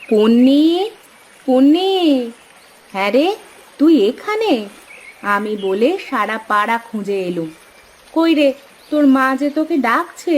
পুন্নি, পুন্নি, হ্যাঁ রে, তুই এখানে? আমি বলে সারা পাড়া খুঁজে এলুম। কই রে, তোর মা যে তোকে ডাকছে।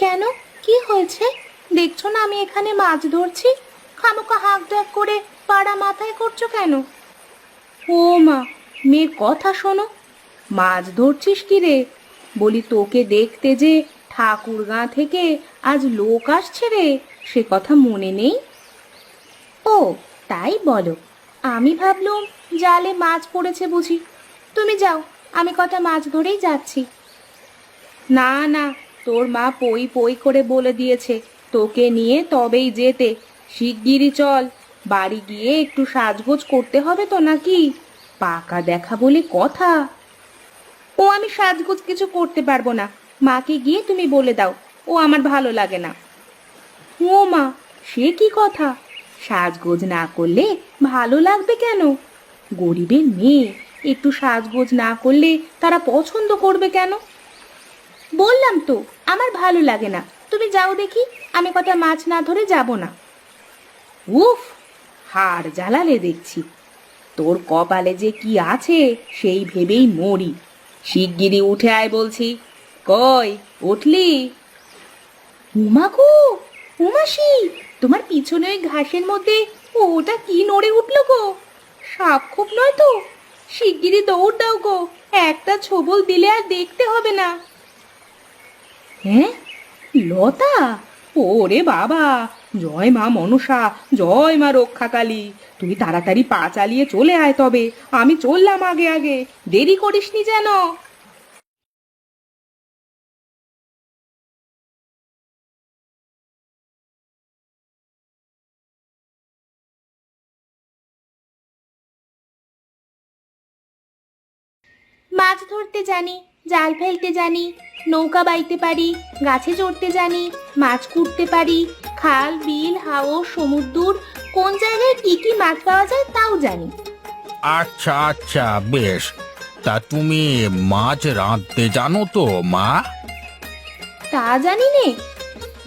কেন, কি হয়েছে? দেখছো না আমি এখানে মাছ ধরছি? খামোকা হাঁক ডাক করে পাড়া মাথায় করছো কেন? ও মা, মেয়ের কথা শোনো। মাছ ধরছিস কি রে? বলি তোকে দেখতে যে ঠাকুরগাঁ থেকে আজ লোক আসছে রে, সে কথা মনে নেই? ও, তাই বলো। আমি ভাবলুম জালে মাছ পড়েছে বুঝি। তুমি যাও, আমি কটা মাছ ধরেই যাচ্ছি। না না, তোর মা পই পই করে বলে দিয়েছে তোকে নিয়ে তবেই যেতে। শিগগিরই চল, বাড়ি গিয়ে একটু সাজগোজ করতে হবে তো নাকি? পাকা দেখা বলে কথা। ও আমি সাজগোজ কিছু করতে পারবো না, মাকে গিয়ে তুমি বলে দাও, ও আমার ভালো লাগে না। ও মা, সে কি কথা? সাজগোজ না করলে ভালো লাগবে কেন? গরিবের মেয়ে, একটু সাজগোজ না করলে তারা পছন্দ করবে কেন? বললাম তো আমার ভালো লাগে না, তুমি যাও দেখি, আমি কটা মাছ না ধরে যাব না। উফ, হাড় জ্বালালে দেখছি। তোর কপালে যে কি আছে সেই ভেবেই মরি। শিগগিরই উঠে আয় বলছি। কই, উঠলি? উমা গো, উমাসি, তোমার পিছনে ওই ঘাসের মধ্যে ওটা কি নড়ে উঠলো গো? সাপ খুব নয় তো? শিগগিরই দৌড় দাও গো, একটা ছোবল দিলে আর দেখতে হবে না। হ্যাঁ, লতা? ওরে বাবা, জয় মা মনসা, জয় মা রক্ষাকালী। তুই তাড়াতাড়ি পা চালিয়ে চলে আয় তবে, আমি চললাম আগে আগে, দেরি করিসনি যেন। মাছ ধরতে জানি, জাল ফেলতে জানি, নৌকা বাইতে পারি, গাছে চড়তে জানি, মাছ কুটতে পারি, খাল বিল হাওর সমুদ্র কোন জায়গায় কি কি মাছ পাওয়া যায় তাও জানি। আচ্ছা আচ্ছা, বেশ। তা তুমি মাছ রাঁধতে জানো তো, মা? তা জানি নে।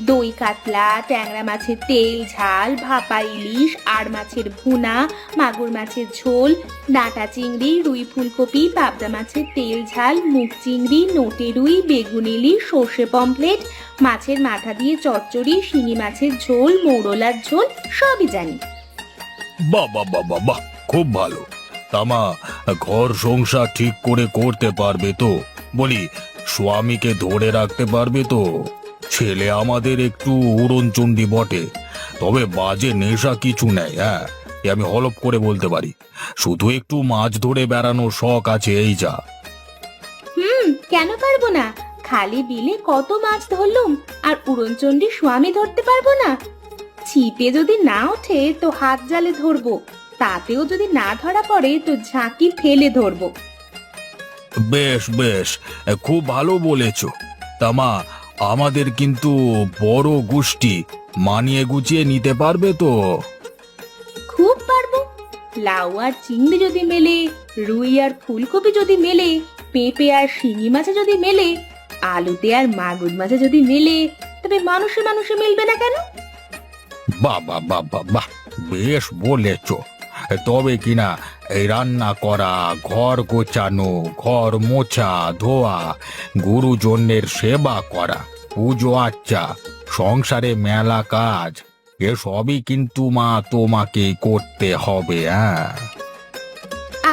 দই কাতলা, ট্যাংরা মাছের তেল ঝাল, ভাপা ইলিশ, আড় মাছের ভুনা, মাগুর মাছের ঝোল, ডাঁটা চিংড়ি, রুই ফুলকপি, পাবদা মাছের তেল ঝাল, মুগ চিংড়ি, নোটে রুই, বেগুন ইলিশ, সর্ষে পমফ্লেট, মাছের মাথা দিয়ে চচ্চড়ি, শিঙি মাছের ঝোল, মৌরলার ঝোল, সবই জানি। বাহ বাহ বাহ বাহ বাহ, খুব ভালো। তা মা, ঘর সংসার ঠিক করে করতে পারবে তো? বলি, স্বামীকে ধরে রাখতে পারবে তো? ছেলে আমাদের একটু উড়নচণ্ডী বটে, তবে বাজে নেশা কিছু নেই। হ্যাঁ, এ আমি হলপ করে বলতে পারি। শুধু একটু মাছ ধরে বেড়ানোর শখ আছে, এই যা। কেন পারবো না? খালি বিলে কত মাছ ধরলুম, আর উড়নচণ্ডী স্বামী ধরতে পারবো না? ছিপে যদি না ওঠে তো হাত জালে ধরবো, তাতেও যদি না ধরা পড়ে তো ঝাঁকি ফেলে ধরবো। বেশ বেশ, খুব ভালো বলেছ। তা মা, আমাদের কিন্তু বড় গোষ্ঠী, মানিয়ে গুছিয়ে নিতে পারবে তো? খুব পারবো। লাউ আর চিংড়ি যদি মেলে, রুই আর ফুলকপি যদি মেলে, পেঁপে আর শিঙি মাছে যদি মেলে, আলুতে আর মাগুর মাছে যদি মেলে, তবে মানুষে মানুষে মিলবে না কেন? বাহ বাহ বাহ বাহ বাহ, বেশ বলেছ। তবে কিনা এই রান্না করা, ঘর গোছানো, ঘর মোছা ধোয়া, গুরুজনের সেবা করা, পুজো আচ্চা, সংসারে মেলা কাজ, এসবই কিন্তু মা তোমাকে করতে হবে। হ্যাঁ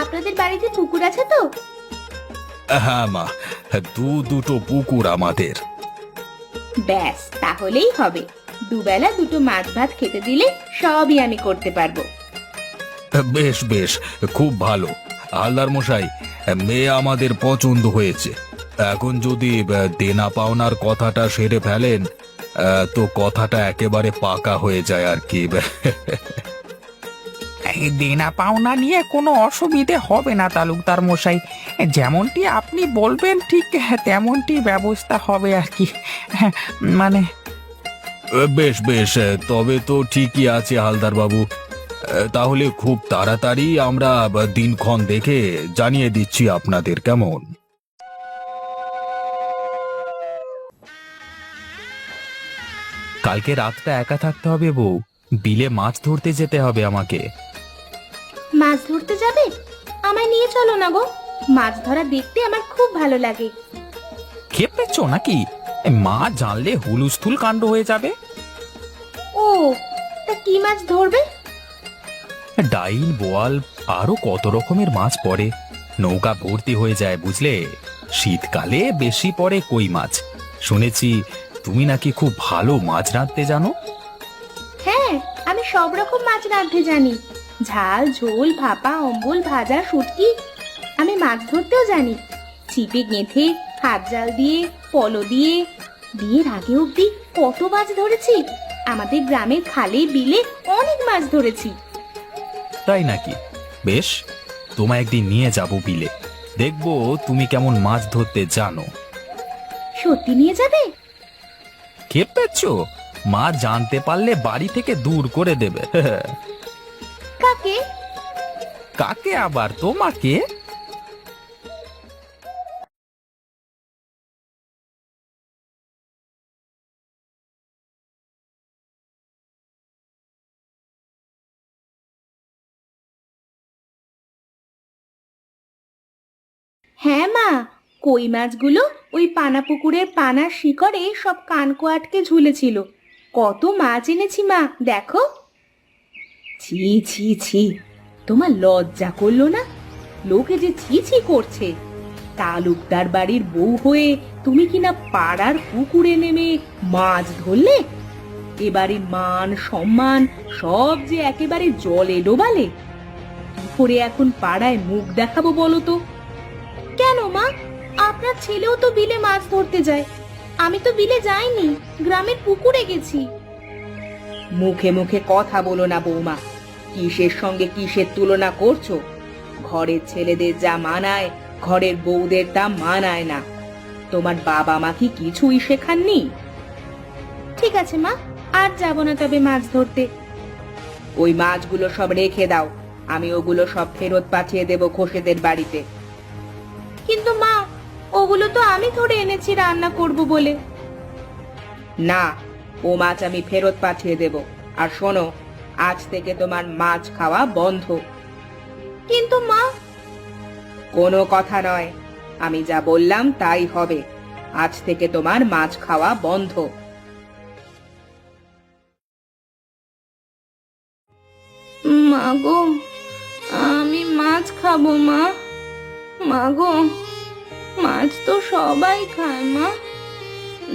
আপনাদের বাড়িতে পুকুর আছে তো? হ্যাঁ মা, দুটো পুকুর আমাদের। ব্যাস, তাহলেই হবে। দুবেলা দুটো মাছ ভাত খেতে দিলে সবই আমি করতে পারবো। বেশ বেশ, খুব ভালো। হালদার মশাই, মেয়ে আমাদের পছন্দ হয়েছে। এখন যদি দেনা পাওনার কথাটা সেরে ফেলেন, তো কথাটা একেবারে পাকা হয়ে যায় আর কি। এই দেনা পাওনা নিয়ে কোনো অসুবিধে হবে না তালুকদার মশাই। যেমনটি আপনি বলবেন ঠিক তেমনটি ব্যবস্থা হবে আর কি। মানে বেশ বেশ, তবে তো ঠিকই আছে হালদার বাবু। তাহলে খুব তাড়াতাড়ি আমরা দিনক্ষণ দেখে জানিয়ে দিচ্ছি আপনাদের, কেমন? কালকে রাতটা একা থাকতে হবে বউ, বিলে মাছ ধরতে যেতে হবে আমাকে। মাছ ধরতে যাবে? আমায় নিয়ে চলো না গো, মাছ ধরা দেখতে আমার খুব ভালো লাগে। খেপেছো নাকি? মা জানলে হুলুস্থুল কাণ্ড হয়ে যাবে। ও, তা কি মাছ ধরবে? ডাইল, বোয়াল, আরো কত রকমের মাছ পড়ে, নৌকা ভর্তি হয়ে যায় বুঝলে। শীতকালে বেশি পড়ে কই মাছ। শুনেছি তুমি নাকি খুব ভালো মাছ রাঁধতে জানো। হ্যাঁ, আমি সব রকম মাছ রাঁধতে জানি। ঝাল, ঝোল, ভাপা, অম্বল, ভাজা, শুটকি। আমি মাছ ধরতেও জানি। ছিপে গেঁথে, হাত জাল দিয়ে, পলো দিয়ে। বিয়ের আগে অব্দি কত মাছ ধরেছি। আমাদের গ্রামের খালে বিলে অনেক মাছ ধরেছি। তাই নাকি? বেশ, তোমায় একদিন নিয়ে যাব বিলে, দেখবো তুমি কেমন মাছ ধরতে জানো। সত্যি নিয়ে যাবে? খেপেছো? মা জানতে পারলে বাড়ি থেকে দূর করে দেবে। কাকে? কাকে আবার, তোমাকে। হ্যাঁ মা, কই মাছগুলো ওই পানা পুকুরের পানার শিকড়ে সব কানকো আটকে ঝুলেছিল। কত মাছ এনেছি মা, দেখো। ছি ছি ছি, তোমার লজ্জা করলো না? লোকে যে ছি ছি করছে। তালুকদার বাড়ির বউ হয়ে তুমি কিনা পাড়ার পুকুরে নেমে মাছ ধরলে। এবারে মান সম্মান সব যে একেবারে জলে ডোবালে। কি করে এখন পাড়ায় মুখ দেখাবো বলো তো? কেন মা, আপনার ছেলেও তো বিলে মাছ ধরতে যায়। আমি তো বিলে যাইনি, গ্রামের পুকুরে গেছি। মুখে মুখে কথা বলো না বৌমা। কিসের সঙ্গে কিসের তুলনা করছো? ঘরের ছেলেদের যা মানায় ঘরের বউদের তা মানায় না। তোমার বাবা মা কি কিছুই শেখাননি? ঠিক আছে মা, আর যাব না তবে মাছ ধরতে। ওই মাছগুলো সব রেখে দাও, আমি ওগুলো সব ফেরত পাঠিয়ে দেব খোসেদের বাড়িতে। কিন্তু মা, ওগুলো তো আমি ধরে এনেছি রান্না করব বলে। না, ও মাছ আমি ফেরত পাঠিয়ে দেব। আর শোনো, আজ থেকে তোমার মাছ খাওয়া বন্ধ। কিন্তু মা। কোনো কথা নয়, আমি যা বললাম তাই হবে। আজ থেকে তোমার মাছ খাওয়া বন্ধ। মা গো, আমি মাছ খাবো মা। মা গো, মাছ তো সবাই খায় মা।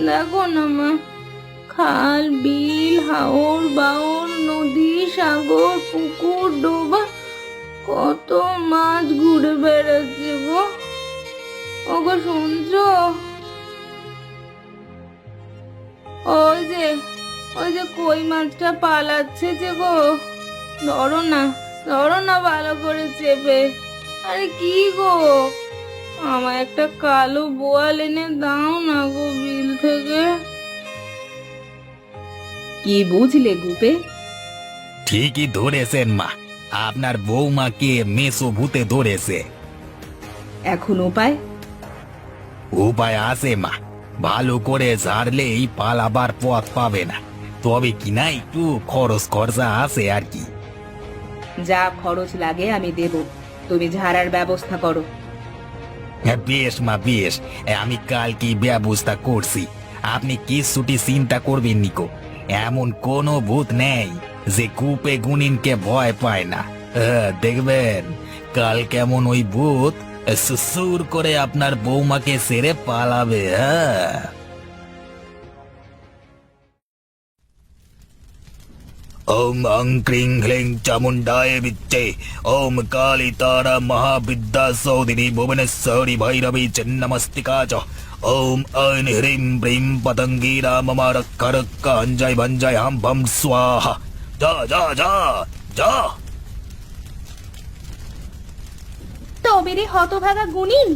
দেখো না মা, খাল, বিল, হাওর, বাওর, নদী, সাগর, পুকুর, ডোবা, কত মাছ ঘুরে বেড়াচ্ছে গো। ওগো শুনছো? ওই যে কই মাছটা পালাচ্ছে যে গো। ধরো না, ধরো না ভালো করে চেপে। আরে কি গো, আমার একটা কালো বোয়াল এনে দাও না গো বিল থেকে। কি বুঝলে গুপে? ঠিকই ধরেছেন মা, আপনার বৌমাকে মেসো ভূতে ধরেছে। এখন উপায়? উপায় আছে মা, ভালো করে ঝাড়লেই পালাবার পথ পাবে না। তবে কিনা একটু খরচা আছে আর কি। যা খরচ লাগে আমি দেব, তুমি ঝাড়ার ব্যবস্থা করো। বেশ মা বেশ, আমি কাল কি ব্যবস্থা করছি। আপনি কিছুটি চিন্তা করবেন নিকো। এমন কোনো ভূত নেই যে কূপে গুনিনকে ভয় পায় না। দেখবেন কাল কেমন ওই ভূত সুসুর করে আপনার বৌমাকে সেরে পালাবে। হ্যাঁ, ওম অং ক্রিং ক্লিং চামুন্ডায় বিচ্চে, ওম কালী তারা মহাবিদ্যা সৌদিনী ভুবনেশ্বরী ভৈরবী চিন্নমস্তিকা চ, ওম ঐন হ্রিম ব্রিম পতঙ্গীরা মম রক্ষ রক্ষ অঞ্জয় ভঞ্জয় হাম ভম স্বাহা। যা যা যা যা। তবে রে হতভাগা গুনিন,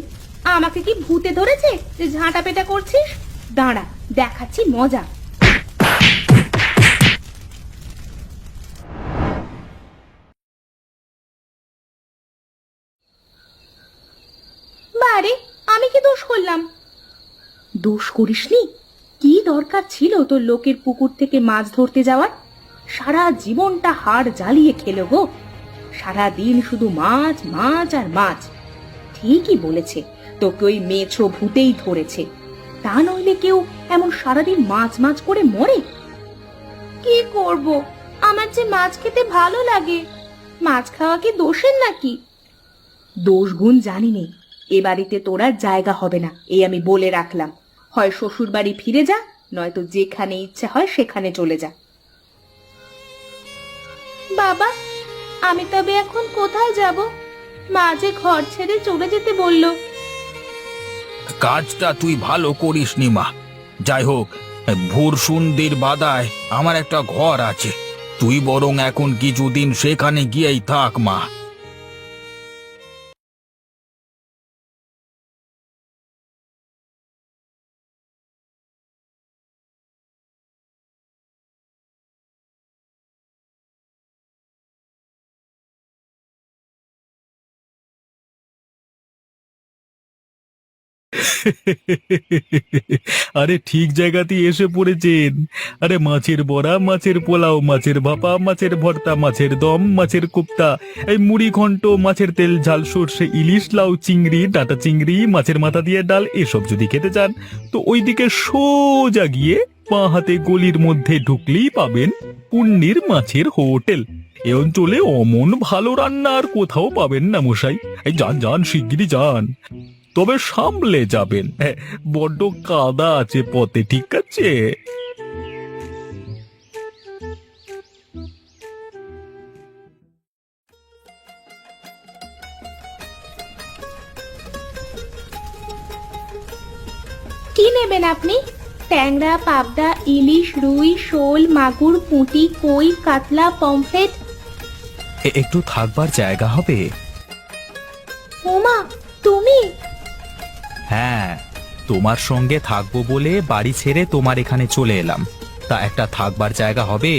আমাকে কি ভূতে ধরেছে যে ঝাঁটা পেটা করছিস? দাঁড়া, দেখাচ্ছি মজা। বারে, আমি কি দোষ করলাম? দোষ করিসনি? কি দরকার ছিল তোর লোকের পুকুর থেকে মাছ ধরতে যাওয়ার? সারা জীবনটা হাড় জ্বালিয়ে খেলো গো। সারা দিন শুধু মাছ মাছ আর মাছ। ঠিকই বলেছে, তোকে ওই মেছো ভূতেই ধরেছে। তা নইলে কেউ এমন সারাদিন মাছ মাছ করে মরে? কি করব, আমার যে মাছ খেতে ভালো লাগে। মাছ খাওয়া কি দোষের নাকি? দোষ গুণ জানি নেই, এ বাড়িতে তোর আর জায়গা হবে না, এই আমি বলে রাখলাম। হয় শ্বশুর বাড়ি ফিরে যা, নয়তো যেখানে ইচ্ছা হয় সেখানে চলে যা। বাবা, আমি তবে এখন কোথায় যাব? মা যে ঘর ছেড়ে চলে যেতে বলল। কাজটা তুই ভালো করিসনি মা। যাই হোক, ভোর সন্ধ্যের বাদায় আমার একটা ঘর আছে, তুই বরং এখন কিছুদিন সেখানে গিয়েই থাক মা। আরে ঠিক জায়গাতেই এসে পড়েছেন। আরে মাছের বড়া, মাছের পোলাও, মাছের ভাপা, মাছের ভর্তা, মাছের দম, মাছের কোপ্তা, এই মুড়ি ঘন্ট, মাছের তেল ঝাল, সর্ষে ইলিশ, লাউ চিংড়ি, ডাটা চিংড়ি, মাছের মাথা দিয়ে ডাল, এসব যদি খেতে চান তো ওইদিকে সোজা গিয়ে বাঁ হাতে গলির মধ্যে ঢুকলেই পাবেন পুণ্যির মাছের হোটেল। এ অঞ্চলে অমন ভালো রান্না আর কোথাও পাবেন না মশাই। এই যান যান, শিগগিরই যান, তবে সামলে যাবেন। বড্ড কাদা আছে পথে, ঠিক আছে? কি নেবেন আপনি? ট্যাংরা, পাবদা, ইলিশ, রুই, শোল, মাগুর, পুঁটি, কই, কাতলা, পমফ্রেট। একটু থাকবার জায়গা হবে? ওমা, তুমি? হ্যাঁ, তোমার সঙ্গে থাকবো বলে বাড়ি ছেড়ে তোমার এখানে চলে এলাম। তা একটা থাকবার জায়গা হবে?